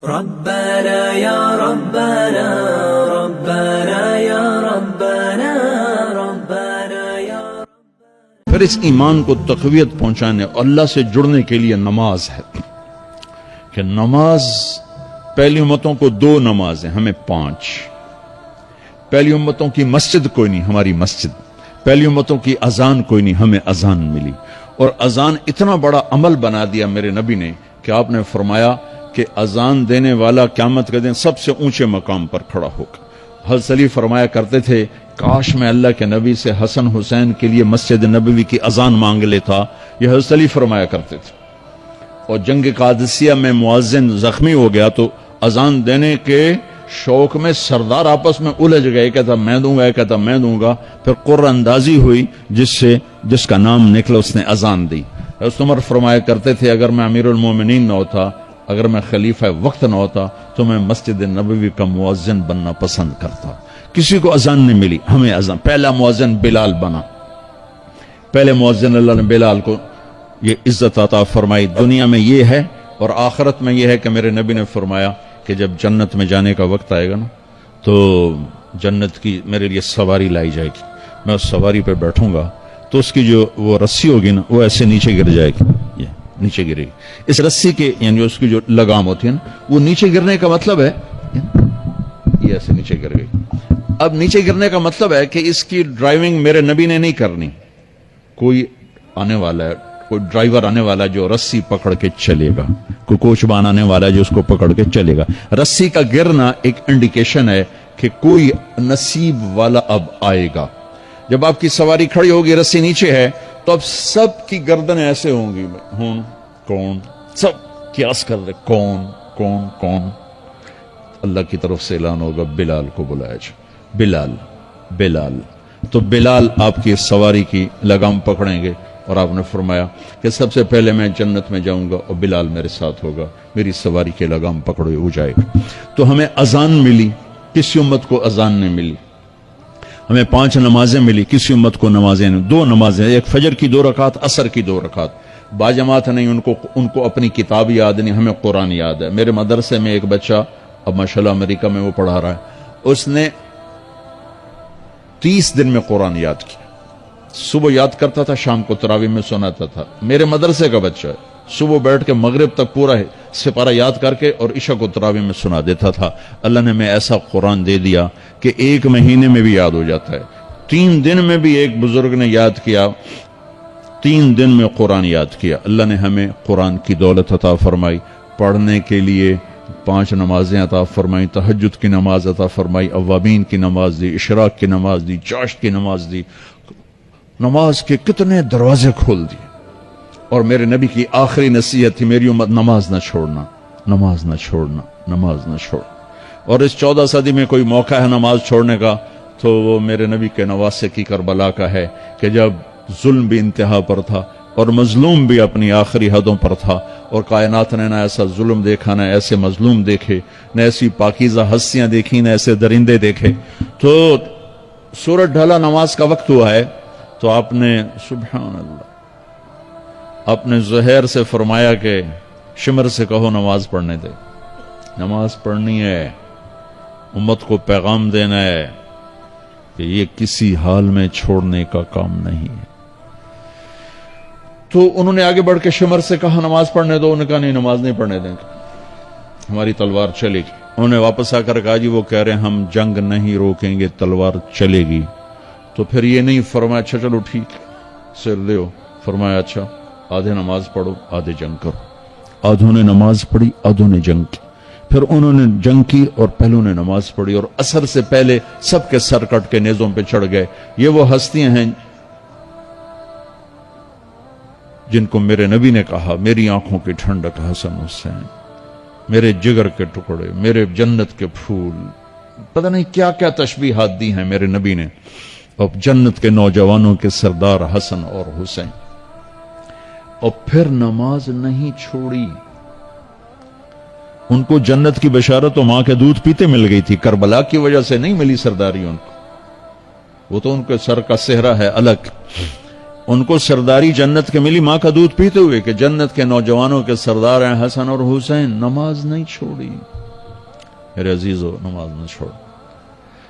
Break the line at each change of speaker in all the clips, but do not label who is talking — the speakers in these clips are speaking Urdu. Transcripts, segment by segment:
ربنا يا ربنا ربنا يا ربنا ربنا يا
پھر اس ایمان کو تقویت پہنچانے اللہ سے جڑنے کے لیے نماز ہے کہ نماز پہلی امتوں کو 2 نمازیں ہمیں 5، پہلی امتوں کی مسجد کوئی نہیں ہماری مسجد، پہلی امتوں کی اذان کوئی نہیں ہمیں اذان ملی، اور اذان اتنا بڑا عمل بنا دیا میرے نبی نے کہ آپ نے فرمایا کہ اذان دینے والا قیامت کے دن سب سے اونچے مقام پر کھڑا ہوگا۔ حضرت علی فرمایا کرتے تھے کاش میں اللہ کے نبی سے حسن حسین کے لیے مسجد نبوی کی اذان مانگ لیتا، یہ حضرت علی فرمایا کرتے تھے۔ اور جنگ قادسیہ میں مؤذن زخمی ہو گیا تو اذان دینے کے شوق میں سردار آپس میں الجھ گئے، کہتا میں دوں گا، کہتا میں دوں گا، پھر قرہ اندازی ہوئی جس کا نام نکلا اس نے اذان دی۔ حضرت عمر فرمایا کرتے تھے اگر میں امیر المومنین نہ ہوتا، اگر میں خلیفہ وقت نہ ہوتا تو میں مسجد نبوی کا مؤذن بننا پسند کرتا۔ کسی کو اذان نہیں ملی، ہمیں اذان۔ پہلا مؤذن بلال بنا، پہلے مؤذن اللہ نے بلال کو یہ عزت عطا فرمائی۔ دنیا میں یہ ہے اور آخرت میں یہ ہے کہ میرے نبی نے فرمایا کہ جب جنت میں جانے کا وقت آئے گا نا تو جنت کی میرے لیے سواری لائی جائے گی، میں اس سواری پہ بیٹھوں گا تو اس کی جو وہ رسی ہوگی نا وہ ایسے نیچے گر جائے گی، یہ نیچے گرے گی۔ اس رسی کے یعنی اس کی جو لگام ہوتی ہے نا وہ نیچے گرنے کا مطلب ہے یہ ایسے نیچے گر گئی۔ اب نیچے گرنے کا مطلب ہے کہ اس کی ڈرائیونگ میرے نبی نے نہیں کرنی، کوئی آنے والا ہے، کوئی ڈرائیور آنے والا جو رسی پکڑ کے چلے گا، کوئی کوچبان آنے والا جو اس کو پکڑ کے چلے گا۔ رسی کا گرنا ایک انڈیکیشن ہے کہ کوئی نصیب والا اب آئے گا۔ جب آپ کی سواری کھڑی ہوگی، رسی نیچے ہے، تو اب سب کی گردنیں ایسے ہوں گی، کون سب قیاس کر رہے کون کون کون۔ اللہ کی طرف سے اعلان ہوگا بلال کو بلایا جائے، بلال بلال۔ تو بلال آپ کی سواری کی لگام پکڑیں گے اور آپ نے فرمایا کہ سب سے پہلے میں جنت میں جاؤں گا اور بلال میرے ساتھ ہوگا، میری سواری کے لگام پکڑے ہو جائے گا۔ تو ہمیں اذان ملی، کسی امت کو اذان نہیں ملی۔ ہمیں 5 نمازیں ملی، کسی امت کو نمازیں نہیں۔ 2 نمازیں، ایک فجر کی 2 رکعت، عصر کی 2 رکعت۔ باجماعت نہیں، ان کو اپنی کتاب یاد نہیں، ہمیں قرآن یاد ہے۔ میرے مدرسے میں ایک بچہ اب ماشاءاللہ امریکہ میں وہ پڑھا رہا ہے، اس نے 30 دن میں قرآن یاد کیا۔ صبح یاد کرتا تھا، شام کو تراویح میں سناتا تھا۔ میرے مدرسے کا بچہ ہے، صبح بیٹھ کے مغرب تک پورا سپارہ یاد کر کے اور عشاء کو تراویح میں سنا دیتا تھا۔ اللہ نے ہمیں ایسا قرآن دے دیا کہ 1 مہینے میں بھی یاد ہو جاتا ہے۔ 3 دن میں بھی ایک بزرگ نے یاد کیا، 3 دن میں قرآن یاد کیا۔ اللہ نے ہمیں قرآن کی دولت عطا فرمائی، پڑھنے کے لیے 5 نمازیں عطا فرمائی، تہجد کی نماز عطا فرمائی، اوابین کی نماز دی، اشراق کی نماز دی، چاشت کی نماز دی۔ نماز کے کتنے دروازے کھول دیے۔ اور میرے نبی کی آخری نصیحت تھی میری امت نماز نہ چھوڑنا، نماز نہ چھوڑنا، نماز نہ چھوڑنا۔ اور اس 14 صدی میں کوئی موقع ہے نماز چھوڑنے کا تو وہ میرے نبی کے نواسے کی کربلا کا ہے کہ جب ظلم بھی انتہا پر تھا اور مظلوم بھی اپنی آخری حدوں پر تھا، اور کائنات نے نہ ایسا ظلم دیکھا، نہ ایسے مظلوم دیکھے، نہ ایسی پاکیزہ ہستیاں دیکھی، نہ ایسے درندے دیکھے۔ تو سورج ڈھلا، نماز کا وقت ہوا ہے، تو آپ نے سبحان اللہ اپنے زہر سے فرمایا کہ شمر سے کہو نماز پڑھنے دے، نماز پڑھنی ہے، امت کو پیغام دینا ہے کہ یہ کسی حال میں چھوڑنے کا کام نہیں ہے۔ تو انہوں نے آگے بڑھ کے شمر سے کہا نماز پڑھنے دو، انہوں نے کہا نہیں نماز نہیں پڑھنے دیں گے، ہماری تلوار چلے گی۔ انہوں نے واپس آ کر کہا جی وہ کہہ رہے ہیں ہم جنگ نہیں روکیں گے، تلوار چلے گی۔ تو پھر یہ نہیں فرمایا اچھا چلو ٹھیک سر لو، فرمایا اچھا آدھے نماز پڑھو آدھے جنگ کرو۔ آدھوں نے نماز پڑھی، آدھوں نے جنگ کی۔ پھر انہوں نے جنگ کی اور پہلوں نے نماز پڑھی، اور عصر سے پہلے سب کے سر کٹ کے نیزوں پہ چڑھ گئے۔ یہ وہ ہستیاں ہیں جن کو میرے نبی نے کہا میری آنکھوں کی ٹھنڈک حسن حسین، میرے جگر کے ٹکڑے، میرے جنت کے پھول، پتہ نہیں کیا کیا تشبیہات دی ہیں میرے نبی نے، اور جنت کے نوجوانوں کے سردار حسن اور حسین۔ اور پھر نماز نہیں چھوڑی۔ ان کو جنت کی بشارت تو ماں کے دودھ پیتے مل گئی تھی، کربلا کی وجہ سے نہیں ملی سرداری ان کو، وہ تو ان کے سر کا صحرا ہے الگ۔ ان کو سرداری جنت کے ملی ماں کا دودھ پیتے ہوئے کہ جنت کے نوجوانوں کے سردار ہیں حسن اور حسین، نماز نہیں چھوڑی۔ میرے عزیزو، نماز نہ چھوڑ۔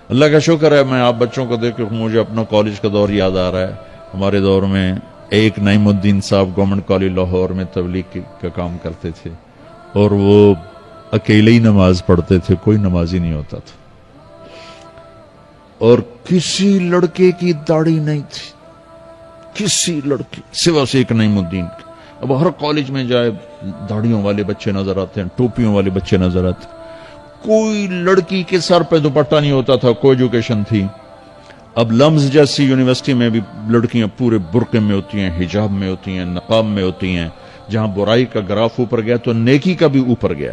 اللہ کا شکر ہے، میں آپ بچوں کو دیکھ کے مجھے اپنا کالج کا دور یاد آ رہا ہے۔ ہمارے دور میں ایک نعیم الدین صاحب گورنمنٹ کالج لاہور میں تبلیغ کا کام کرتے تھے، اور وہ اکیلے ہی نماز پڑھتے تھے، کوئی نمازی نہیں ہوتا تھا، اور کسی لڑکے کی داڑھی نہیں تھی، کسی لڑکی سوا سے ایک نعیم الدین۔ اب ہر کالج میں جائے داڑھیوں والے بچے نظر آتے ہیں، ٹوپیوں والے بچے نظر آتے ہیں، کوئی لڑکی کے سر پہ دوپٹہ نہیں ہوتا تھا، کوئی ایجوکیشن تھی۔ اب لمز جیسی یونیورسٹی میں بھی لڑکیاں پورے برقعے میں ہوتی ہیں، حجاب میں ہوتی ہیں، نقاب میں ہوتی ہیں۔ جہاں برائی کا گراف اوپر گیا تو نیکی کا بھی اوپر گیا،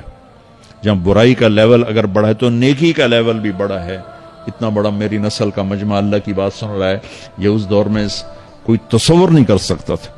جہاں برائی کا لیول اگر بڑھا ہے تو نیکی کا لیول بھی بڑا ہے۔ اتنا بڑا میری نسل کا مجمع اللہ کی بات سن رہا ہے، یہ اس دور میں کوئی تصور نہیں کر سکتا تھا۔